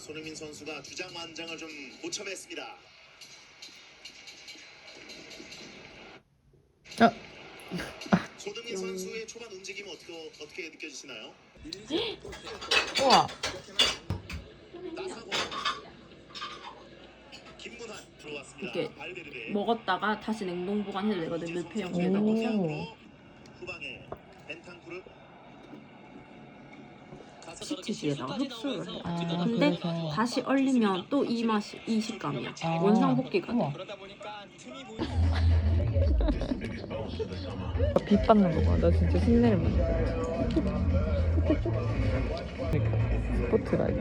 손흥민 선수가 주장 완장을 좀 모참했습니다. 손흥민 선수의 초반 움직임 어떻게 느껴지시나요? 우와. 나사고 김문환 들어왔습니다. 이렇게 발베르데 먹었다가 다시 냉동 보관해도 되거든. 밀폐 오. 용기에다가. 후방에 벤탄쿠르 시치즈에다가 흡수를 해. 아, 근데 그래서. 다시 얼리면 또 이 맛이 이 식감이야. 아. 원상복귀가 우와. 돼. 빛 받는 거 봐. 나 진짜 신내를 만들 스포트라이트.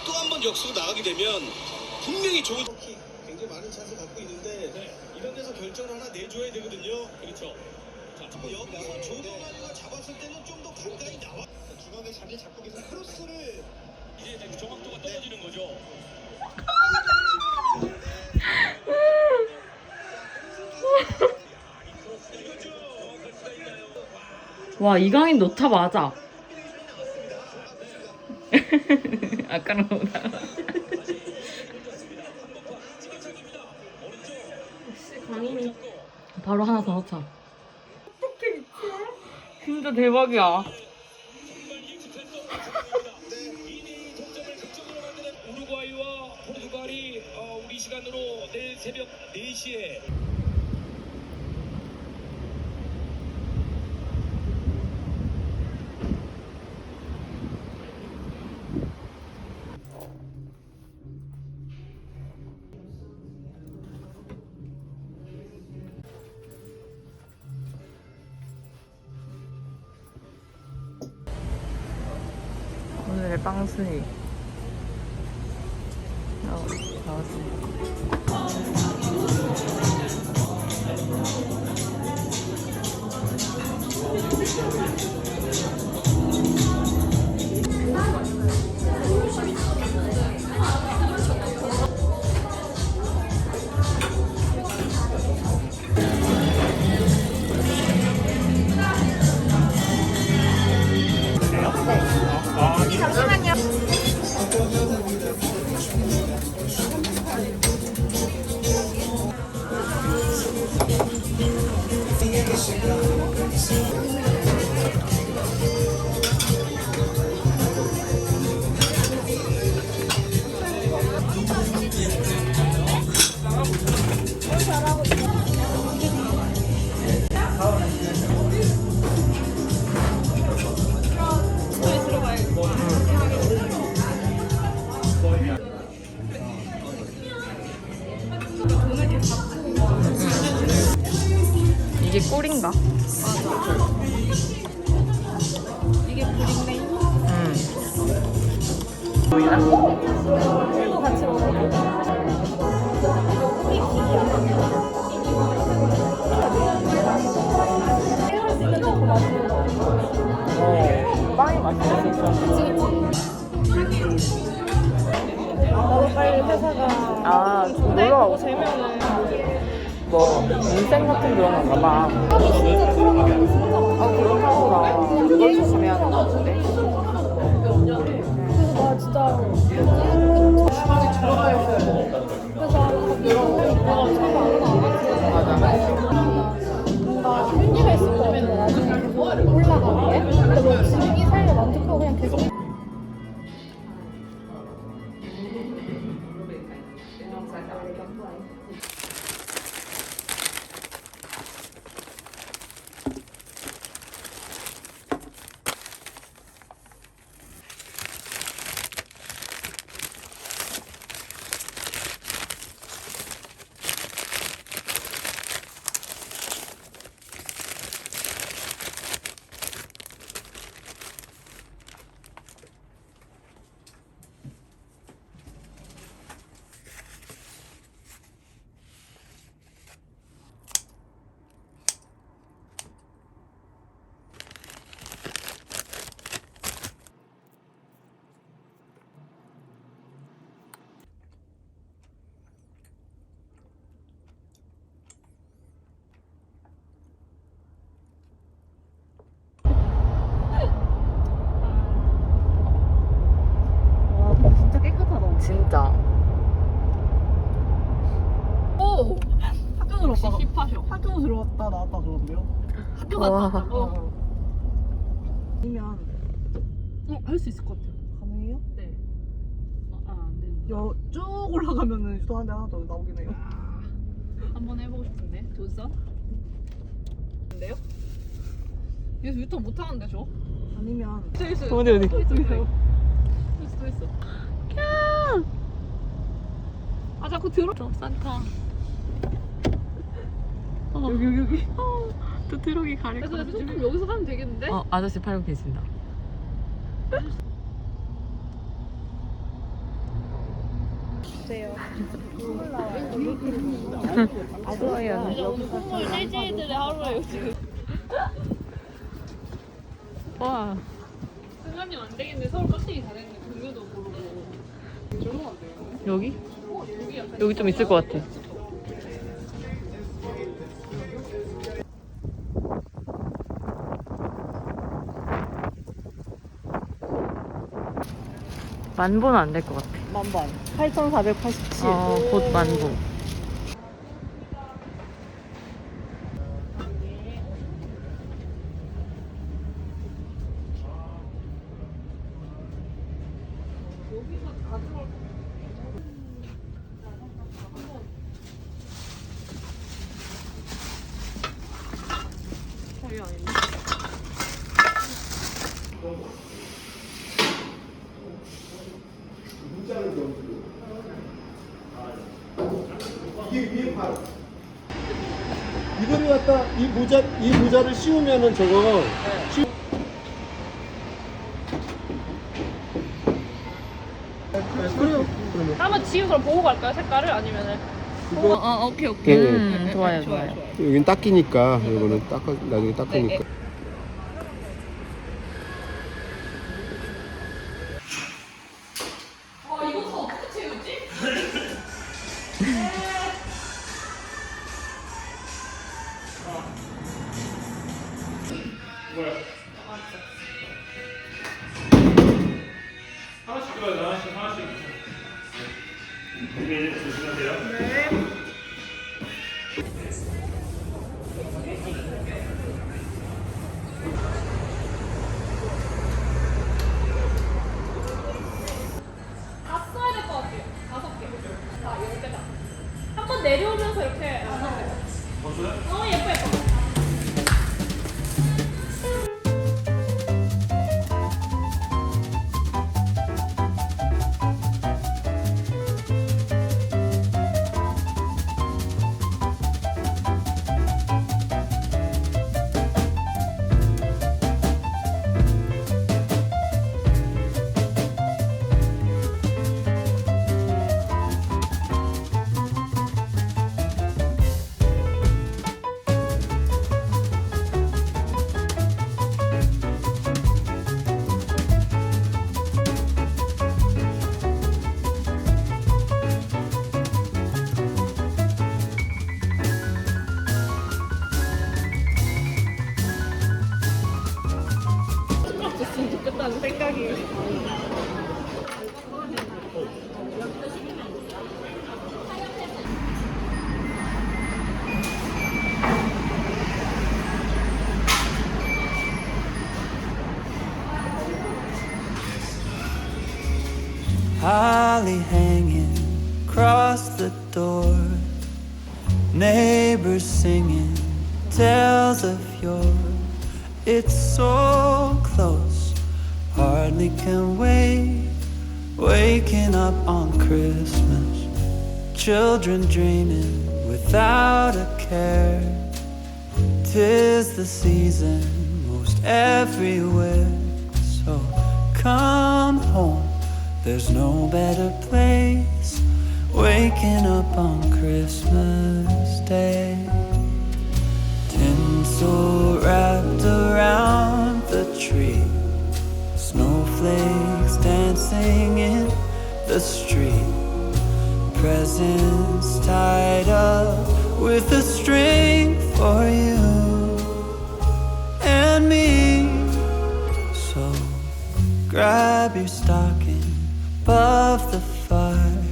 또 한 번 역수로 나가게 되면 분명히 좋은 굉장히 많은 찬스를 갖고 있는데 이런 데서 결정을 하나 내줘야 되거든요. 그렇죠. 자, 여기서 조동환이가 잡았을 때는 좀 더 가까이 나와. 중앙에 자리 잡고 계신 크로스를 이제 정확도가 떨어지는 거죠. 와, 이강인 놓자 맞아. 아까는 보다. 강인이. 바로 하나 더 넣자. 어떻게 미치? 진짜 대박이야. 우루과이와 포르투갈이 우리 시간으로 내일 새벽 4시에 오늘의 빵순이. 나왔습니다. 이게 꿀인가? 이게 브릭네임? 응. 보이나? 꿀도 같이 먹어. 빵이 맛있어, 나도 빨리 회사가. 아, 좀 놀러 가고 싶어. 뭐, 인생 같은 그런 건가 봐. 아, 그렇다더라. 그걸 조심해야 하는 것 같은데. 나 진짜 뭔가 흥미가 있을 것 같아. 나중에 계속 올라가기에. 근데 뭐 지금 이 삶에 만족하고 그냥 계속 학교 들어갔다 나왔다 그러는데요? 학교 와. 갔다. 아니면 할 수 있을 것 같아요. 가능해요? 네. 안 되는. 쭉 올라가면은 유도하는데 하나 더 나오긴 해요. 한번 해보고 싶은데 도전? 근데요? 여기서 유턴 못 하는데 저? 아니면 있어. 어디? 또 있어. 또 있어. 아 자꾸 들어. 산타. 여기. 또 트럭이 가릴 것 그래서 같아. 조금 여기서 하면 되겠는데? 아저씨 팔고 계신다. 좋아요. 선물 찔찔이들의 하루예요 지금. 와. 승관님 안 되겠네. 서울 깍쟁이 다 됐네. 동료도 고르고. 조용한데요? 여기? 여기 약간 여기 좀 있을 것 같아. 만보는 안 될 것 같아. 만반 8,487. 곧 만보. 이거를 갖다 이 모자를 씌우면은 저거 그래요. 그러면 한번 지금 그럼 보고 갈까요? 색깔을 아니면은? 오케이, 오케이. 네. 좋아요, 좋아요. 여긴 닦이니까 이거는 나중에 닦으니까. 이것도 어떻게 채우지? 다 써야 될 것 같아요. 5개. 자, 10개다. 한번 내려오면서 이렇게. 예뻐, 예뻐. 됐으면 좋겠다는 생각이. Holly hanging across the door, neighbors singing tales of yore. It's so close, hardly can wait. Waking up on Christmas, children dreaming without a care. 'Tis the season most everywhere, so come home. There's no better place. Waking up on Christmas Day, tinsel wrapped around the tree, snowflakes dancing in the street, presents tied up with a string for you and me. So grab your stocking above the fire,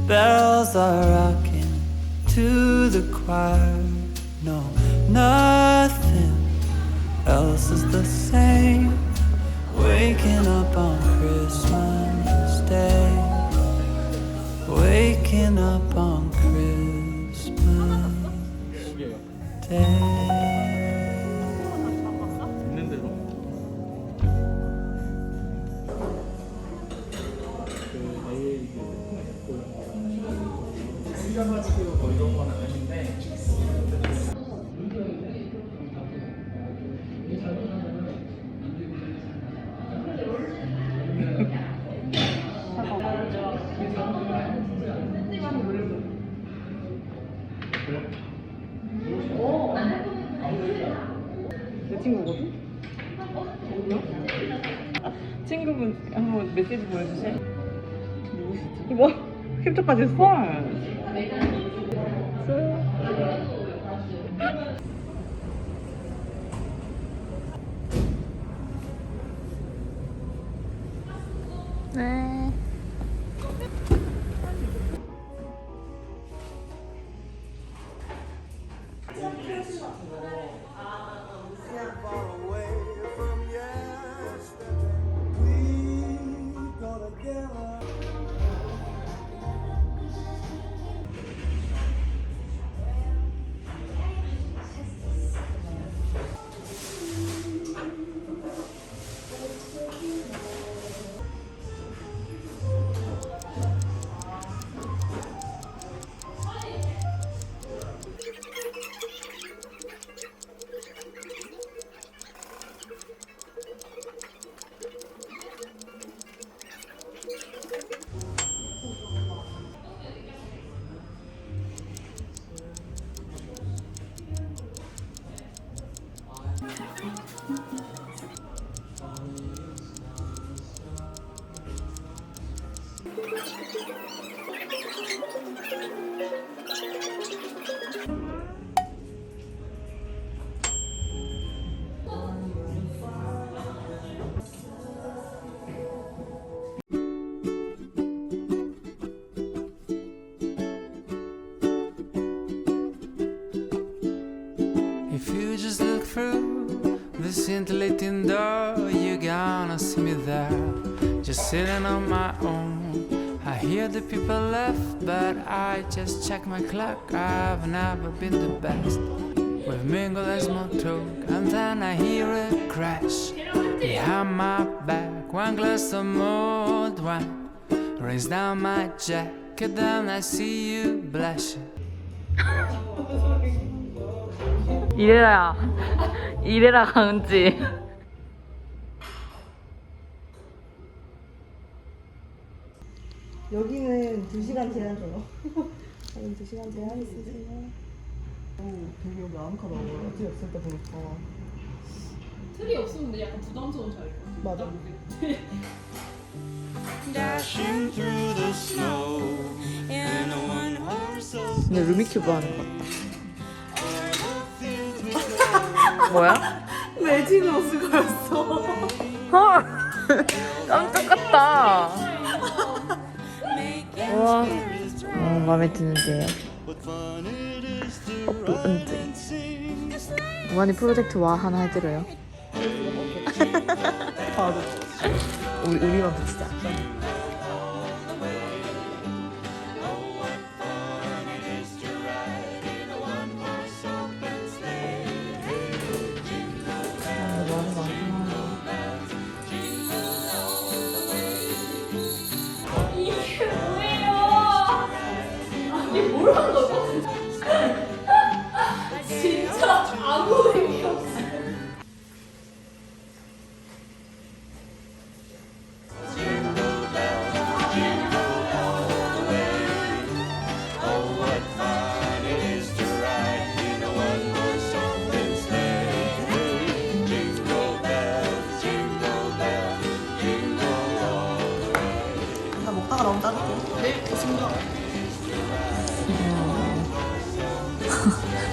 bells are rocking to the choir. No, nothing else is the same. Waking up on Christmas Day. Waking up on Christmas Day. 내 친구거든? 친구분 한번 메시지 보내주세요. 누구시지? 뭐? 캡처까지 했어? 네. If you just look through the scintillating door, you're gonna see me there, just sitting on my own. I hear the people laugh, but I just check my clock. I've never been the best. We've mingled and small talk, and then I hear a crash behind my back. One glass of mulled wine rains down my jacket, then I see you blushing. 이래라 이래라 강은지. 여기는 2시간 제한 줘요. 여기 2시간 제한 있으세요. 되게 여기 아늑하다. 어제 없을 때 보니까. 틀이 없으면 근데 약간 부담스러운 자리. 맞아. Dashing through the snow in a one-horse open 근데 루미큐브 하는 거 같다. 뭐야? 매진 옷스가였어. 헐 깜짝 같다. 우와 마음에 드는데요. 또 은지 무한히 프로젝트 와 하나 해드려요. 우리만 붙이자. 이게 뭐예요? 이게 뭘 한 거죠? 진짜 아무 의미 없어. 나 먹다가 너무 짜증나. 네, 좋습니다.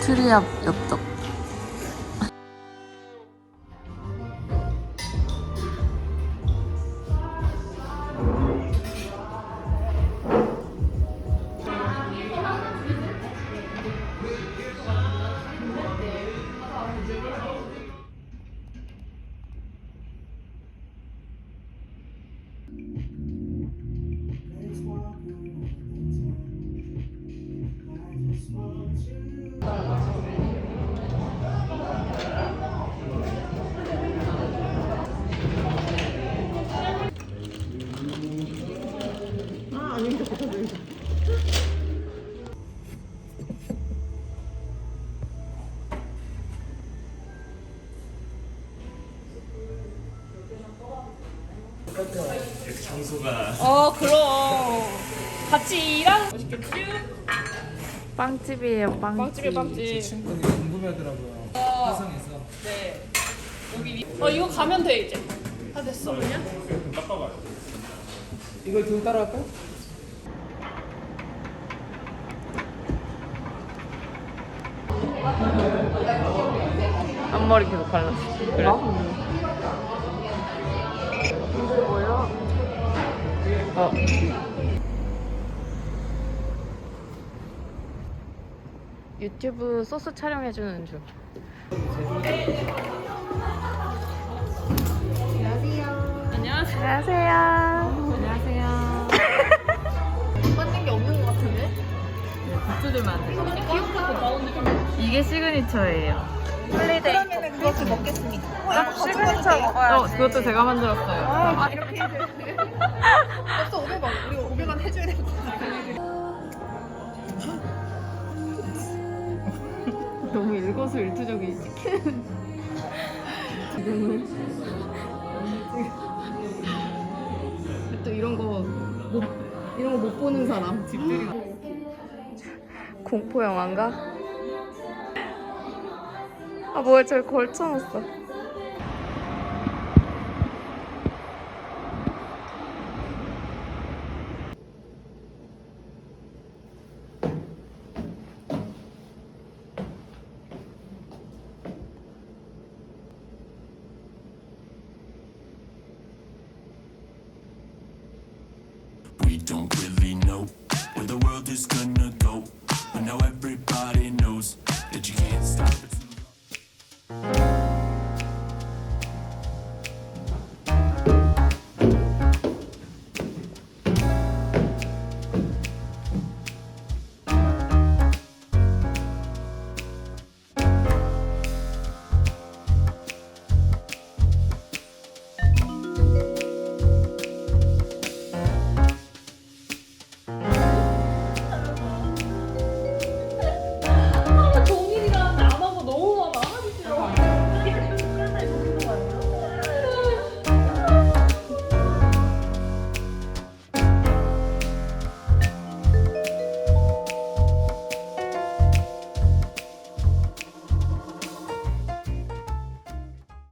트리 앞 엽떡. 그럼 같이 일하는 맛있겠지? 빵집이에요, 빵집. 빵집이에요, 빵집. 친구들이 궁금해하더라고요. 화성에서. 네. 여기 이거 가면 돼 이제. 다 됐어 그냥? 이걸 들고 따라갈까요? 앞머리 계속 발랐어. 그래. 이게 뭐야? 유튜브 소스 촬영해주는 중. 안녕하세요. 안녕하세요. 맞는 게 없는 것 같은데? 굿즈들만 안 돼. 이게 시그니처예요. 그러면은 그것도 먹겠습니다. 딱 시그니처 먹어요. 그것도 제가 만들었어요. 아, 이렇게 해줘. 벌써 500원. 우리 500원 해줘야 될 것 같아. 너무 일거수일투족이 찍히는. 지금은 또 이런 거 못 보는 사람 집들이. 공포 영화인가? 아 뭐야 저기 걸쳐놨어. We don't really know where the world is gonna